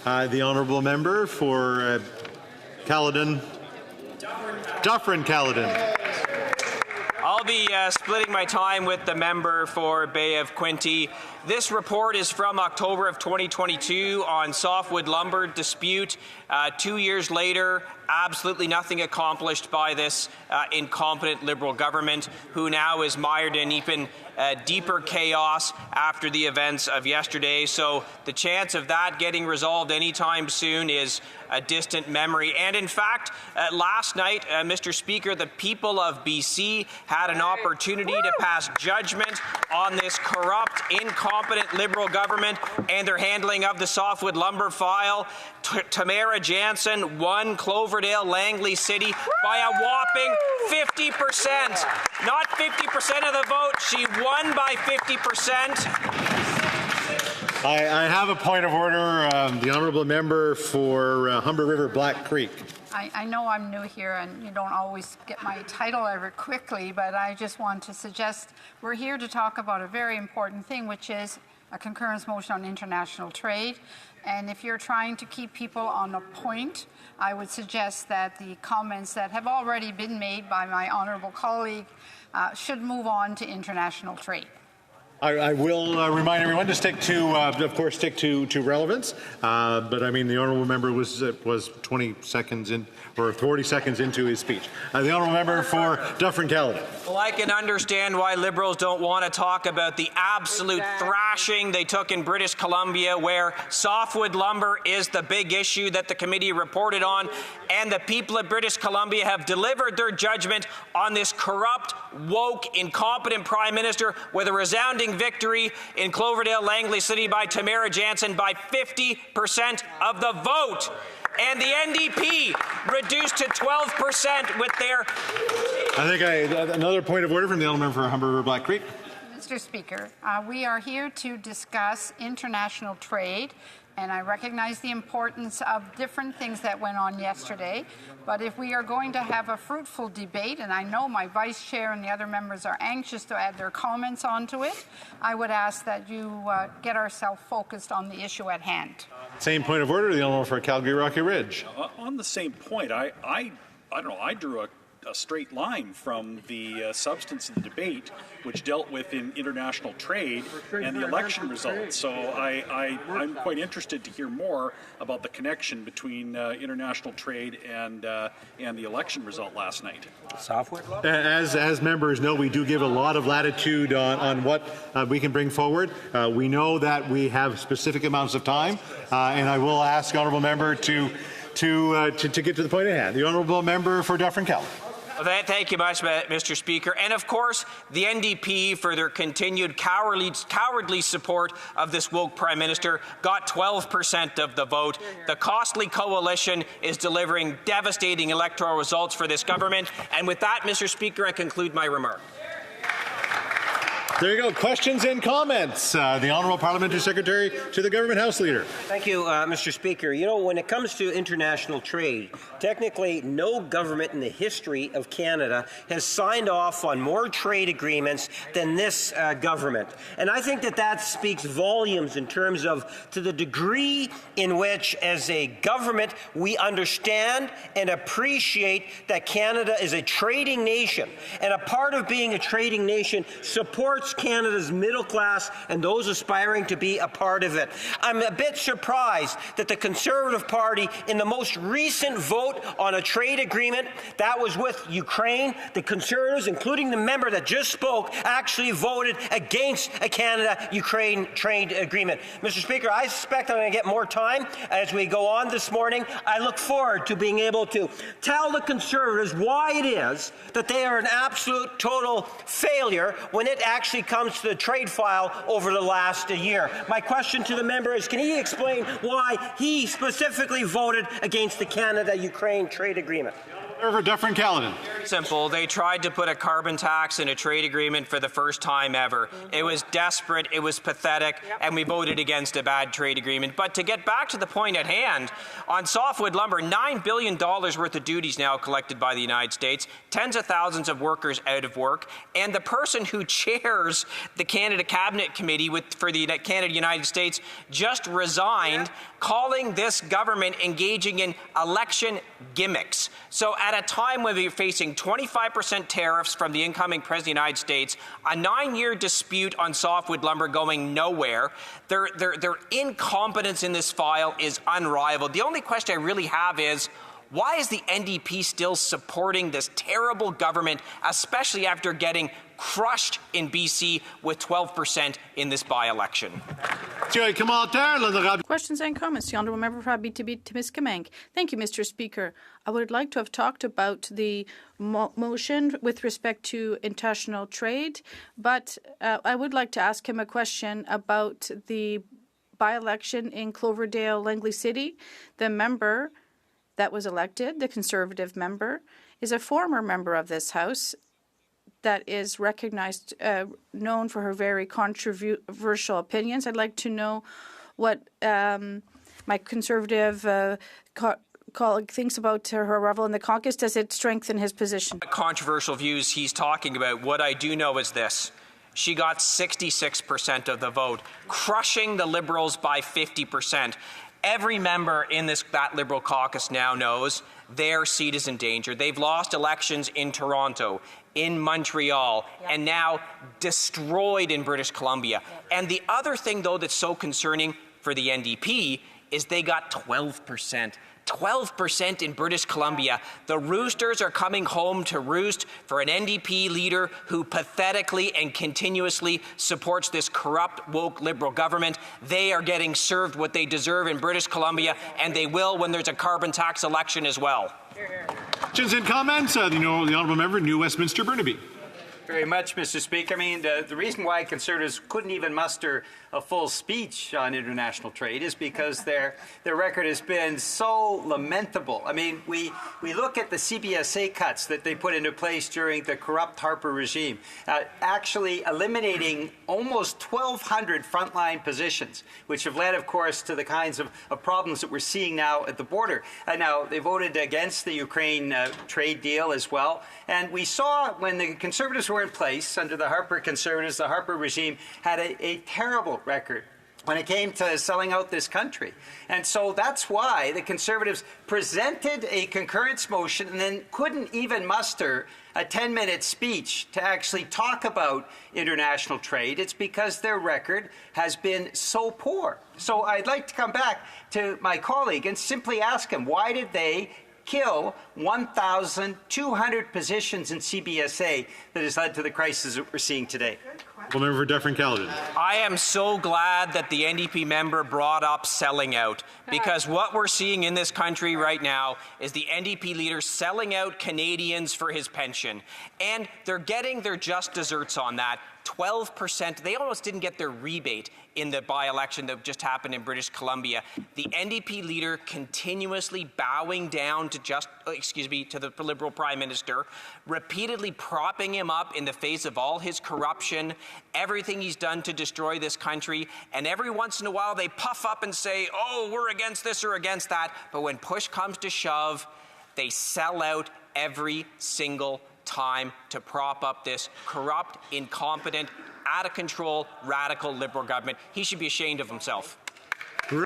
right. The honourable member for Caledon, Dufferin-Caledon. I'll be splitting my time with the member for Bay of Quinte. This report is from October of 2022 on Softwood lumber dispute. 2 years later, absolutely nothing accomplished by this incompetent Liberal government, who now is mired in even deeper chaos after the events of yesterday. So the chance of that getting resolved anytime soon is a distant memory. And in fact, last night, Mr. Speaker, the people of BC had an opportunity to pass judgment on this corrupt, incompetent Liberal government and their handling of the Softwood lumber file. Tamara Jansen won Cloverdale Langley City by a whopping 50%. Not 50% of the vote. She won by 50%. I have a point of order. The honourable member for Humber River Black Creek. I know I'm new here and you don't always get my title ever quickly, but I just want to suggest we're here to talk about a very important thing, which is a concurrence motion on international trade. And if you're trying to keep people on a point, I would suggest that the comments that have already been made by my honourable colleague should move on to international trade. I will remind everyone to stick to, of course, stick to relevance. But I mean, the honourable member was 20 seconds in, or 40 seconds into his speech. The honourable member for Dufferin-Caledon. Well, I can understand why Liberals don't want to talk about the absolute thrashing they took in British Columbia, where softwood lumber is the big issue that the committee reported on, and the people of British Columbia have delivered their judgment on this corrupt, woke, incompetent Prime Minister with a resounding victory in Cloverdale Langley City by Tamara Jansen by 50% of the vote. And the NDP reduced to 12% with their... I think another point of order from the honourable member for Humber River Black Creek. Mr. Speaker, we are here to discuss international trade, and I recognize the importance of different things that went on yesterday. But if we are going to have a fruitful debate, and I know my vice chair and the other members are anxious to add their comments onto it, I would ask that you get ourselves focused on the issue at hand. Same point of order, the honourable for Calgary Rocky Ridge. On the same point, I don't know, I drew a straight line from the substance of the debate, which dealt with in international trade and the election results. So I'm quite interested to hear more about the connection between international trade and the election result last night. Software? As members know, we do give a lot of latitude on what we can bring forward. We know that we have specific amounts of time, and I will ask the honourable member to get to the point at hand. The honourable member for Dufferin-Caledon. Thank you much, Mr. Speaker. And of course, the NDP, for their continued cowardly support of this woke Prime Minister, got 12% of the vote. The costly coalition is delivering devastating electoral results for this government. And with that, Mr. Speaker, I conclude my remark. There you go. Questions and comments. The Honourable Parliamentary Secretary to the Government House Leader. Thank you, Mr. Speaker. You know, when it comes to international trade, technically no government in the history of Canada has signed off on more trade agreements than this government. And I think that speaks volumes in terms of to the degree in which, as a government, we understand and appreciate that Canada is a trading nation. And a part of being a trading nation supports Canada's middle class and those aspiring to be a part of it. I'm a bit surprised that the Conservative Party, in the most recent vote on a trade agreement that was with Ukraine, the Conservatives, including the member that just spoke, actually voted against a Canada-Ukraine trade agreement. Mr. Speaker, I suspect I'm going to get more time as we go on this morning. I look forward to being able to tell the Conservatives why it is that they are an absolute total failure when it actually comes to the trade file over the last year. My question to the member is, can he explain why he specifically voted against the Canada-Ukraine trade agreement? Dufferin-Caledon. Simple. They tried to put a carbon tax in a trade agreement for the first time ever. It was desperate, it was pathetic, and we voted against a bad trade agreement. But to get back to the point at hand, on softwood lumber, $9 billion worth of duties now collected by the United States, tens of thousands of workers out of work, and the person who chairs the Canada Cabinet Committee for the Canada-United States just resigned, calling this government engaging in election gimmicks. So at a time when we're facing 25% tariffs from the incoming President of the United States, a 9-year dispute on softwood lumber going nowhere, their incompetence in this file is unrivaled. The only question I really have is, why is the NDP still supporting this terrible government, especially after getting crushed in BC with 12% in this by-election? Questions and comments. The Honourable Member for Abitibi-Témiscamingue. Thank you, Mr. Speaker. I would like to have talked about the motion with respect to international trade, but I would like to ask him a question about the by-election in Cloverdale, Langley City. The member that was elected, the Conservative member, is a former member of this House that is recognized, known for her very controversial opinions. I'd like to know what my Conservative colleague thinks about her arrival in the caucus. Does it strengthen his position? Controversial views he's talking about. What I do know is this. She got 66% of the vote, crushing the Liberals by 50%. Every member in that Liberal caucus now knows their seat is in danger. They've lost elections in Toronto, in Montreal, and now destroyed in British Columbia. And the other thing, though, that's so concerning for the NDP is they got 12%. 12% in British Columbia. The roosters are coming home to roost for an NDP leader who pathetically and continuously supports this corrupt, woke Liberal government. They are getting served what they deserve in British Columbia, and they will when there's a carbon tax election as well. Questions and comments? The Honourable Member, New Westminster Burnaby. Very much, Mr. Speaker. I mean, the reason why Conservatives couldn't even muster a full speech on international trade is because their record has been so lamentable. I mean, we look at the CBSA cuts that they put into place during the corrupt Harper regime, actually eliminating almost 1,200 frontline positions, which have led, of course, to the kinds of problems that we're seeing now at the border. Now, they voted against the Ukraine trade deal as well. And we saw when the Conservatives were in place under the Harper Conservatives, the Harper regime had a terrible record when it came to selling out this country. And so that's why the Conservatives presented a concurrence motion and then couldn't even muster a 10-minute speech to actually talk about international trade. It's because their record has been so poor. So I'd like to come back to my colleague and simply ask him, why did they kill 1,200 positions in CBSA that has led to the crisis that we're seeing today? Member for Dufferin-Caledon. I am so glad that the NDP member brought up selling out, because what we're seeing in this country right now is the NDP leader selling out Canadians for his pension. And they're getting their just desserts on that. 12%. They almost didn't get their rebate in the by-election that just happened in British Columbia. The NDP leader continuously bowing down to the Liberal Prime Minister, repeatedly propping him up in the face of all his corruption, everything he's done to destroy this country, and every once in a while they puff up and say, oh, we're against this or against that, but when push comes to shove, they sell out every single time to prop up this corrupt, incompetent, out-of-control, radical Liberal government. He should be ashamed of himself.